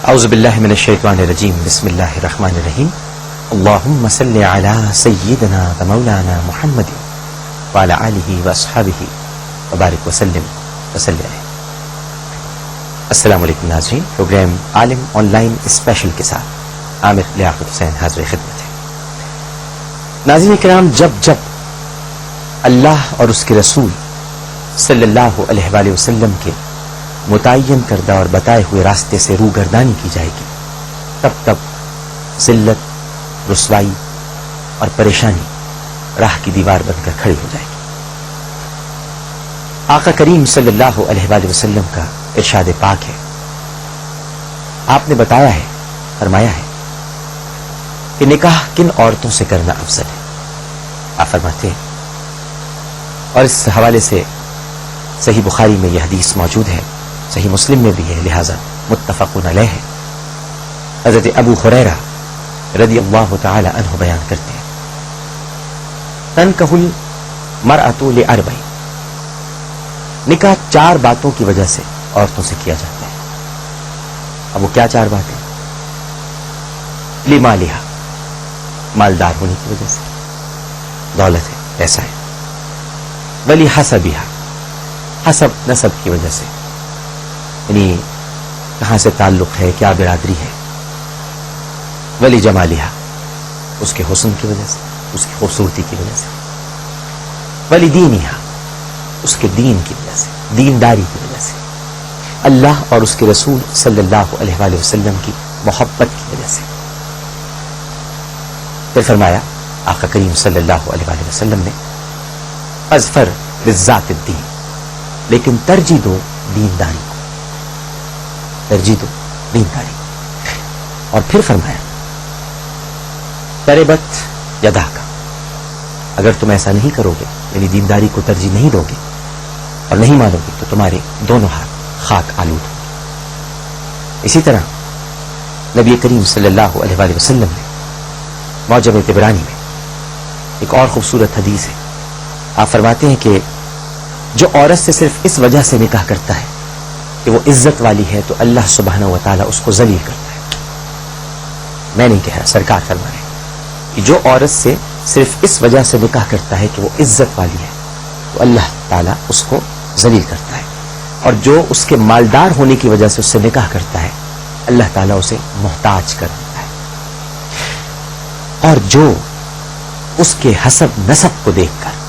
اعوذ باللہ من الشیطان الرجیم بسم اللہ الرحمن الرحیم اللہم صلی علی سیدنا و مولانا محمد وعلی آلہ و اصحابہ وبارک وسلم وسلم. السلام علیکم ناظرین. پروگرام عالم آن لائن اسپیشل کے ساتھ عامر لیاقت حسین حاضر خدمت ہے. ناظرین کرام، جب اللہ اور اس کے رسول صلی اللہ علیہ وآلہ وسلم کے متعین کردہ اور بتائے ہوئے راستے سے روگردانی کی جائے گی، تب ذلت، رسوائی اور پریشانی راہ کی دیوار بن کر کھڑی ہو جائے گی. آقا کریم صلی اللہ علیہ وآلہ وسلم کا ارشاد پاک ہے، آپ نے بتایا ہے، فرمایا ہے کہ نکاح کن عورتوں سے کرنا افضل ہے. آپ فرماتے ہیں، اور اس حوالے سے صحیح بخاری میں یہ حدیث موجود ہے، صحیح مسلم میں بھی ہے، لہذا متفقون علیہ ہے. حضرت ابو ہریرہ رضی اللہ تعالی عنہ بیان کرتے ہیں، تنکح المرأۃ لأربع، نکاح 4 باتوں کی وجہ سے عورتوں سے کیا جاتا ہے. اب وہ کیا 4 باتیں؟ لمالہا، مالدار ہونے کی وجہ سے، دولت ہے، پیسہ ہے. ولحسبہا، حسب نسب کی وجہ سے، یعنی کہاں سے تعلق ہے، کیا برادری ہے. ولجمالہا، اس کے حسن کی وجہ سے، اس کی خوبصورتی کی وجہ سے. ولدینہا، اس کے دین کی وجہ سے، دینداری کی وجہ سے، اللہ اور اس کے رسول صلی اللہ علیہ وآلہ وسلم کی محبت کی وجہ سے. پھر فرمایا آقا کریم صلی اللہ علیہ وآلہ وسلم نے، اظفر بالذات الدین، لیکن ترجیح دو دینداری کو، ترجیح دو دینداری. اور پھر فرمایا تربت یداک، اگر تم ایسا نہیں کرو گے، یعنی دینداری کو ترجیح نہیں دو گے اور نہیں مانو گے، تو تمہارے دونوں ہاتھ خاک آلود ہوں. اسی طرح نبی کریم صلی اللہ علیہ وآلہ وسلم نے معجم طبرانی میں ایک اور خوبصورت حدیث ہے. آپ فرماتے ہیں کہ جو عورت سے صرف اس وجہ سے نکاح کرتا ہے کہ وہ عزت والی ہے، تو اللہ سبحانہ و تعالیٰ اس کو ذلیل کرتا ہے. میں نہیں کہہ رہا، سرکار فرما رہے ہیں کہ جو عورت سے صرف اس وجہ سے نکاح کرتا ہے کہ وہ عزت والی ہے، تو اللہ تعالیٰ اس کو ذلیل کرتا ہے. اور جو اس کے مالدار ہونے کی وجہ سے اس سے نکاح کرتا ہے، اللہ تعالیٰ اسے محتاج کر دیتا ہے. اور جو اس کے حسب نسب کو دیکھ کر،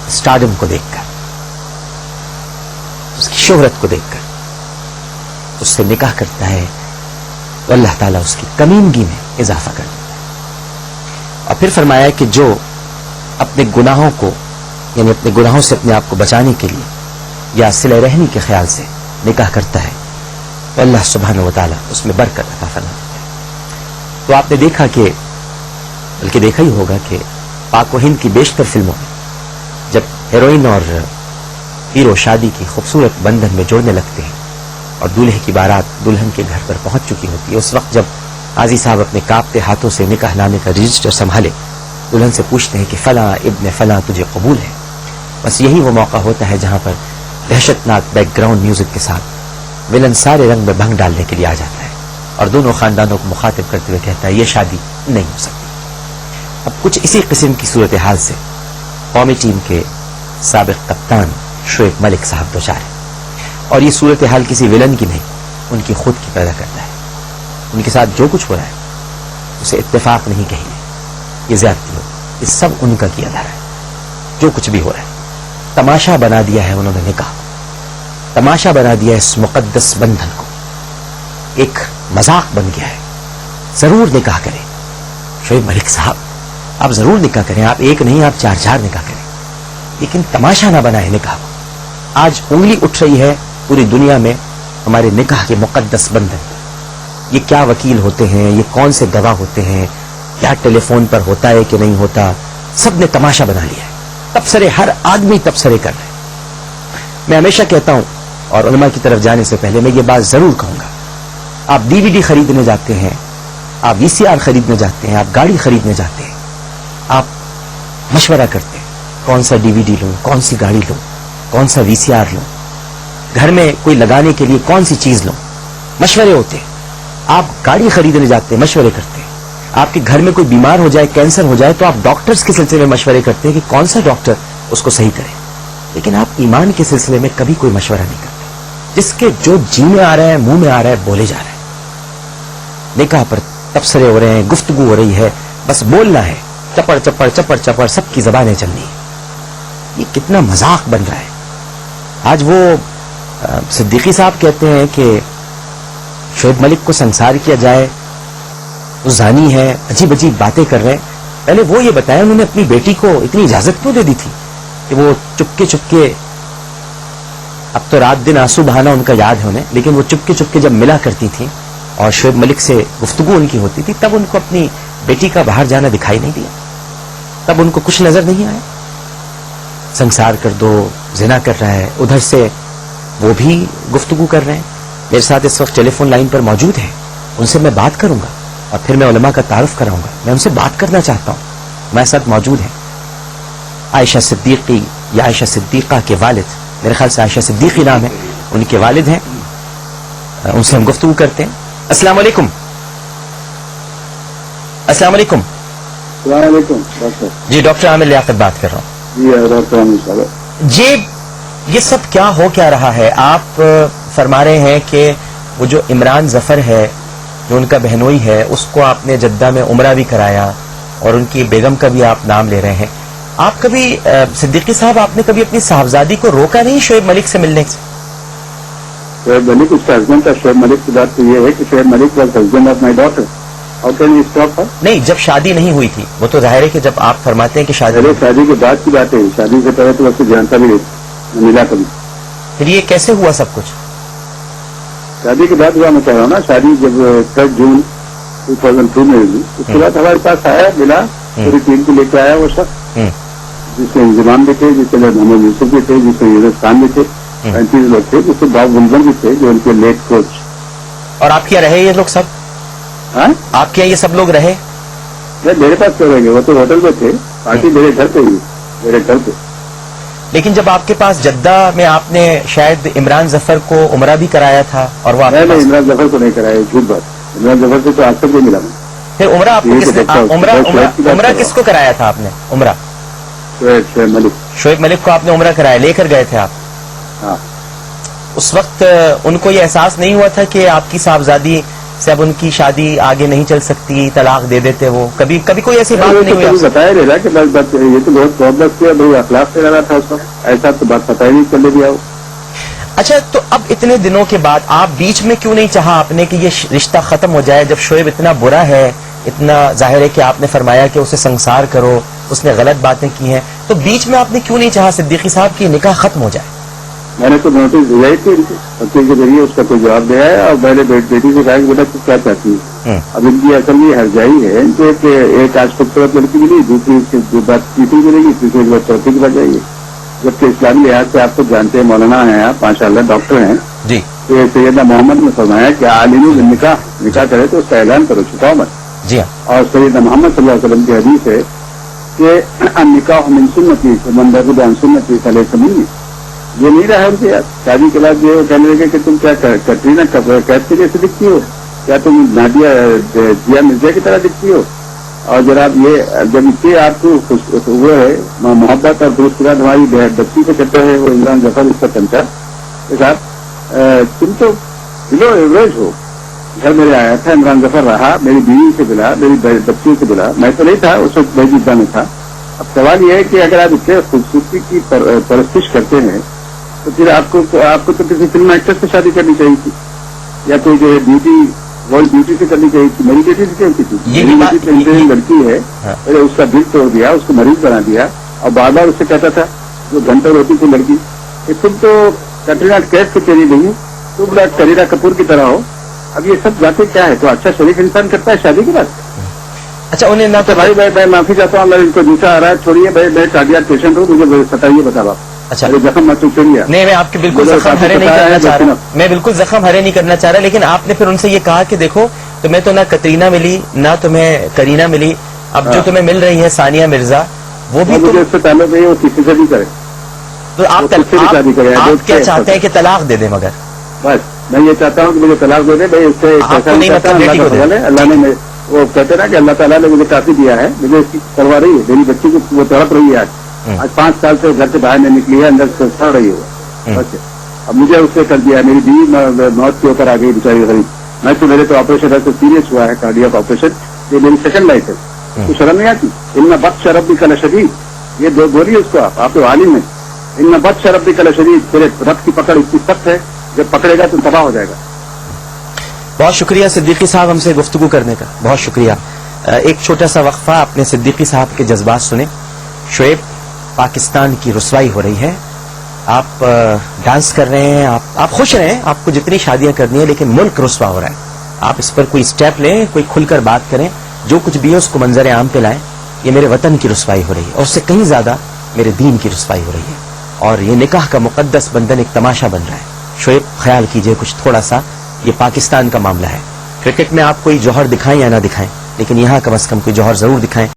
اسٹارڈم کو دیکھ کر، اس کی شہرت کو دیکھ کر اس سے نکاح کرتا ہے، تو اللہ تعالیٰ اس کی کمینگی میں اضافہ کر دیتا ہے. اور پھر فرمایا کہ جو اپنے گناہوں کو، یعنی اپنے گناہوں سے اپنے آپ کو بچانے کے لیے یا صلہ رحمی کے خیال سے نکاح کرتا ہے، تو اللہ سبحانہ و تعالیٰ اس میں برکت عطا فرما دیتا ہے. تو آپ نے دیکھا کہ، بلکہ دیکھا ہی ہوگا کہ پاک و ہند کی بیشتر فلموں میں جب ہیروئن اور ہیرو شادی کی خوبصورت بندھن میں جوڑنے لگتے ہیں اور دولہے کی بارات دلہن کے گھر پر پہنچ چکی ہوتی ہے، اس وقت جب قاضی صاحب اپنے کانپتے ہاتھوں سے نکاح نامے کا رجسٹر سنبھالے، دلہن سے پوچھتے ہیں کہ فلاں ابن فلاں تجھے قبول ہے. بس یہی وہ موقع ہوتا ہے جہاں پر دہشت ناک بیک گراؤنڈ میوزک کے ساتھ ولن سارے رنگ میں بھنگ ڈالنے کے لیے آ جاتا ہے اور دونوں خاندانوں کو مخاطب کرتے ہوئے کہتا ہے یہ شادی نہیں ہو سکتی. اب کچھ اسی قسم کی صورتحال سے قومی ٹیم کے سابق کپتان شعیب ملک صاحب دوچار ہے. اور یہ صورتحال کسی ولن کی نہیں، ان کی خود کی پیدا کرتا ہے. ان کے ساتھ جو کچھ ہو رہا ہے اسے اتفاق نہیں کہیں، یہ زیادتی ہو، یہ سب ان کا کیا جا رہا ہے. جو کچھ بھی ہو رہا ہے تماشا بنا دیا ہے انہوں نے نکاح کو، تماشا بنا دیا ہے اس مقدس بندھن کو، ایک مذاق بن گیا ہے. ضرور نکاح کریں شعیب ملک صاحب، آپ ضرور نکاح کریں، آپ ایک نہیں آپ 4 نکاح کریں، لیکن تماشا نہ بنائیں نکاح کو. آج انگلی اٹھ رہی ہے پوری دنیا میں ہمارے نکاح کے مقدس بندھن. یہ کیا وکیل ہوتے ہیں، یہ کون سے گواہ ہوتے ہیں، کیا ٹیلی فون پر ہوتا ہے کہ نہیں ہوتا، سب نے تماشا بنا لیا ہے. تبصرے، ہر آدمی تبصرے کر رہے ہیں. میں ہمیشہ کہتا ہوں، اور علماء کی طرف جانے سے پہلے میں یہ بات ضرور کہوں گا، آپ DVD خریدنے جاتے ہیں، آپ VCR خریدنے جاتے ہیں، آپ گاڑی خریدنے جاتے ہیں، آپ مشورہ کرتے ہیں کون سا DVD لوں، کون سی گاڑی لوں، کون سا VCR لوں. گھر میں کوئی لگانے کے لیے کون سی چیز لو, مشورے ہوتے ہیں. آپ گاڑی خریدنے جاتے ہیں, مشورے کرتے ہیں. آپ کے گھر میں کوئی بیمار ہو جائے, کینسر ہو جائے, تو آپ ڈاکٹرز کے سلسلے میں مشورے کرتے ہیں کہ کون سا ڈاکٹر اس کو صحیح کرے. لیکن آپ ایمان کے سلسلے میں کبھی کوئی مشورہ نہیں کرتے. جس کے جو جی میں آ رہا ہے, منہ میں آ رہا ہے, بولے جا رہے ہیں. نکاح پر تبصرے ہو رہے ہیں, گفتگو ہو رہی ہے, بس بولنا ہے, چپڑ چپڑ چپڑ چپڑ سب کی زبانیں چلنی ہیں. یہ کتنا مذاق بن رہا ہے. آج وہ صدیقی صاحب کہتے ہیں کہ شعیب ملک کو سنسار کیا جائے, وہ زانی ہے, عجیب عجیب باتیں کر رہے ہیں. پہلے وہ یہ بتایا انہوں نے اپنی بیٹی کو اتنی اجازت کیوں دے دی تھی کہ وہ چپکے چپکے, اب تو رات دن آنسو بہانا ان کا یاد ہے انہیں, لیکن وہ چپکے چپکے جب ملا کرتی تھی اور شعیب ملک سے گفتگو ان کی ہوتی تھی, تب ان کو اپنی بیٹی کا باہر جانا دکھائی نہیں دیا, تب ان کو کچھ نظر نہیں آیا. سنسار کر دو, زنا کر رہا ہے, ادھر سے وہ بھی گفتگو کر رہے ہیں. میرے ساتھ اس وقت ٹیلی فون لائن پر موجود ہیں, ان سے میں بات کروں گا اور پھر میں علماء کا تعارف کراؤں گا. میں ان سے بات کرنا چاہتا ہوں. ہمارے ساتھ موجود ہیں عائشہ صدیقی یا عائشہ صدیقہ کے والد, میرے خیال سے عائشہ صدیقی نام ہے, ان کے والد ہیں, ان سے ہم گفتگو کرتے ہیں. السلام علیکم. السلام علیکم. السلام علیکم ڈاکٹر. جی ڈاکٹر عامر لیاقت بات کر رہا ہوں. جی یہ سب کیا ہو کیا رہا ہے؟ آپ فرما رہے ہیں کہ وہ جو عمران ظفر ہے, جو ان کا بہنوئی ہے, اس کو آپ نے جدہ میں عمرہ بھی کرایا اور ان کی بیگم کا بھی آپ نام لے رہے ہیں. آپ کبھی صدیقی صاحب, آپ نے کبھی اپنی صاحبزادی کو روکا نہیں شعیب ملک سے ملنے سے؟ شعیب ملک اس کا ہسبینڈ تھا. شعیب ملک کی بات تو یہ ہے کہ Shoaib Malik was husband of my daughter. How can you stop her? نہیں, جب شادی نہیں ہوئی تھی, وہ تو ظاہر ہے کہ جب آپ فرماتے ہیں کہ پہلے شادی کے بعد کی بات ہے. شادی سے پہلے تو اس کو جانتا بھی نہیں, ملا کبھی. پھر یہ کیسے ہوا سب کچھ؟ شادی کے بعد ہوا, میں کہہ رہا ہوں نا. شادی جب 3 جون 2002 میں ہوئی, اس کے بعد ہمارے پاس آیا, ملا, پوری ٹیم کو لے کے آیا وہ سب, جس میں انضمام بھی تھے, جس میں محمد یوسف بھی تھے, جس میں یونس خان بھی تھے, 35 لوگ تھے, جس میں باب گلزن بھی تھے جو ان کے لیٹ کوچ. اور آپ کیا رہے یہ لوگ سب؟ ہاں, آپ کیا یہ سب لوگ رہے؟ میرے پاس کیوں رہیں گے, وہ تو ہوٹل میں تھے. پارٹی میرے گھر پہ ہوئی, میرے گھر پہ. لیکن جب آپ کے پاس جدہ میں آپ نے شاید عمران ظفر کو عمرہ بھی کرایا تھا, اور وہ میں عمران ظفر کو نہیں کرایا, جھوٹ بات. عمران ظفر سے تو آج تک نہیں ملا میں. پھر عمرہ آپ کو کس نے, عمرہ کس کو کرایا تھا آپ نے عمرہ؟ شعیب ملک. شعیب ملک کو آپ نے عمرہ کرایا, لے کر گئے تھے آپ. ہاں. اس وقت ان کو یہ احساس نہیں ہوا تھا کہ آپ کی صاحبزادی سے اب ان کی شادی آگے نہیں چل سکتی, طلاق دے دیتے وہ؟ کبھی کوئی ایسی بات نہیں ہوئی؟ بتایا رہے گا کہ بس یہ تو بہت پرابلم کیا, بھائی اخلاق سے رہا تھا اس وقت, ایسا تو بات پتہ ہی نہیں چلے دیا وہ. اچھا, تو اب اتنے دنوں کے بعد آپ بیچ میں کیوں نہیں چاہا آپ نے کہ یہ رشتہ ختم ہو جائے؟ جب شعیب اتنا برا ہے, اتنا ظاہر ہے کہ آپ نے فرمایا کہ اسے سنسار کرو, اس نے غلط باتیں کی ہیں, تو بیچ میں آپ نے کیوں نہیں چاہا صدیقی صاحب کی نکاح ختم ہو جائے؟ میں نے تو نوٹس بھیجائی تھی, وکیل کے ذریعے اس کا کوئی جواب دیا ہے, اور میں نے بیٹی سے کہا کہ بیٹا تو کیا چاہتی ہے. اب ان کی اصل یہ ہرجائی ہے کہ ایک آج خوبصورت لڑکی ملی, دوسری اس کی بات تیسری ملے گی, تیسری کی بات چوتھی کی بات جائے گی. جبکہ اسلامی لحاظ سے آپ کو جانتے ہیں, مولانا ہیں آپ, ماشاء اللہ ڈاکٹر ہیں جی. تو سیدنا محمد نے فرمایا کہ عالمی نکاح کرے تو اس کا اعلان کرو, چھپاؤ مت. جی ہاں. اور سیدنا محمد صلی اللہ علیہ وسلم کی حدیث ہے کہ نکاح من سنتی من رغب عن سنتی فلیس منی. یہ نہیں رہا ان کے شادی کے بعد یہ کہنے لگے کہ تم کیا کٹرینا کیف کے جیسے دکھتی ہو, کیا تم نادیا دیا مرزا کی طرح دکھتی ہو. اور جناب یہ جب اتنے آپ کو وہ ہے محبت اور دوست کے بعد ہماری بچی سے کرتے ہیں وہ عمران ظفر اس کا کنچا کے ساتھ, تم تو بلو ایوریج ہو. گھر میرے آیا تھا عمران ظفر, رہا, میری بیوی سے ملا, میری بچیوں سے ملا, میں تو نہیں تھا اس وقت, بھائی جدہ میں تھا. اب سوال یہ ہے کہ اگر آپ اتنے خوبصورتی کی پرستش کرتے ہیں تو پھر آپ کو تو کسی فلم ایکٹر سے شادی کرنی چاہیے تھی, یا کوئی جو ہے بیوٹی ورلڈ بیوٹی سے کرنی چاہیے تھی. میری بیٹی سے کیسی تھی, میری بیٹی لڑکی ہے, پہلے اس کا دل توڑ دیا, اس کو مریض بنا دیا, اور بار بار اس سے کہتا تھا جو گھنٹہ روتی تھی لڑکی کہ تم تو کٹرینا کیف کی چلی نہیں, تم کرینہ کپور کی طرح ہو. اب یہ سب باتیں کیا ہے؟ تو اچھا شریف انسان کرتا ہے شادی کے بعد. اچھا انہیں نہ تو بھائی میں معافی چاہتا ہوں, اگر ان کو دوسرا آ رہا ہے چھوڑیے, بھائی میں کارڈیاک پیشنٹ ہوں, مجھے بتائیے, بتاؤ آپ. اچھا زخم میں نہیں, میں آپ کے بالکل زخم ہرے نہیں کرنا چاہ رہا, میں بالکل زخم ہرے نہیں کرنا چاہ رہا, لیکن آپ نے پھر ان سے یہ کہا کہ دیکھو تمہیں تو نہ کترینہ ملی نہ تمہیں کرینہ ملی, اب جو تمہیں مل رہی ہے ثانیہ مرزا, وہ بھی مجھے اس سے تعلق نہیں, وہ کسی سے بھی کرے. تو آپ وہ کس سے بھی شادی کرے، آپ کیا چاہتے ہیں کہ طلاق دے دیں؟ مگر بس میں یہ چاہتا ہوں کہ مجھے طلاق دے دے بھائی، اس سے آپ کو پیسہ نہیں نہیں چاہتا، مطلب بیٹی اللہ کو کا دے؟ فضل ہے، اللہ نے وہ کہتے نا کہ اللہ تعالیٰ نے مجھے کافی دیا ہے، مجھے اس کی کروا رہی ہے، میری بچی کو وہ تڑپ رہی ہے آج 5 سال سے گھر سے باہر نہیں نکلی ہے، اندر سے سڑ رہی ہے بس. اب مجھے اس سے کر دیا، میری بیوی موت کے اوپر آ گئی بیچاری غریب، میں تو میرے تو آپریشن ایسے سیریس ہوا ہے کارڈیاک آپریشن، یہ میری سیکنڈ لائف ہے. تو شرم نہیں آتی؟ ان بخت شرب بھی کل شدید، یہ بولیے اس کو، آپ تو عالم ہیں. ان بخت شرب بھی کل شدید، تیرے رب کی پکڑ اتنی سخت ہے، جب پکڑے گا تو تباہ ہو جائے گا. بہت شکریہ صدیقی صاحب ہم سے گفتگو کرنے کا، بہت شکریہ. ایک چھوٹا سا وقفہ، اپنے صدیقی صاحب کے جذبات سنیں. شعیب، پاکستان کی رسوائی ہو رہی ہے، آپ ڈانس کر رہے ہیں، آپ خوش رہیں، آپ کو جتنی شادیاں کرنی ہیں، لیکن ملک رسوا ہو رہا ہے. آپ اس پر کوئی اسٹیپ لیں، کوئی کھل کر بات کریں، جو کچھ بھی ہے اس کو منظر عام پہ لائیں. یہ میرے وطن کی رسوائی ہو رہی ہے، اور اس سے کہیں زیادہ میرے دین کی رسوائی ہو رہی ہے، اور یہ نکاح کا مقدس بندھن ایک تماشا بن رہا ہے. شعیب، خیال کیجئے کچھ تھوڑا سا، یہ پاکستان کا معاملہ ہے. کرکٹ میں آپ کوئی جوہر دکھائیں یا نہ دکھائیں، لیکن یہاں کم از کم کوئی جوہر ضرور دکھائیں.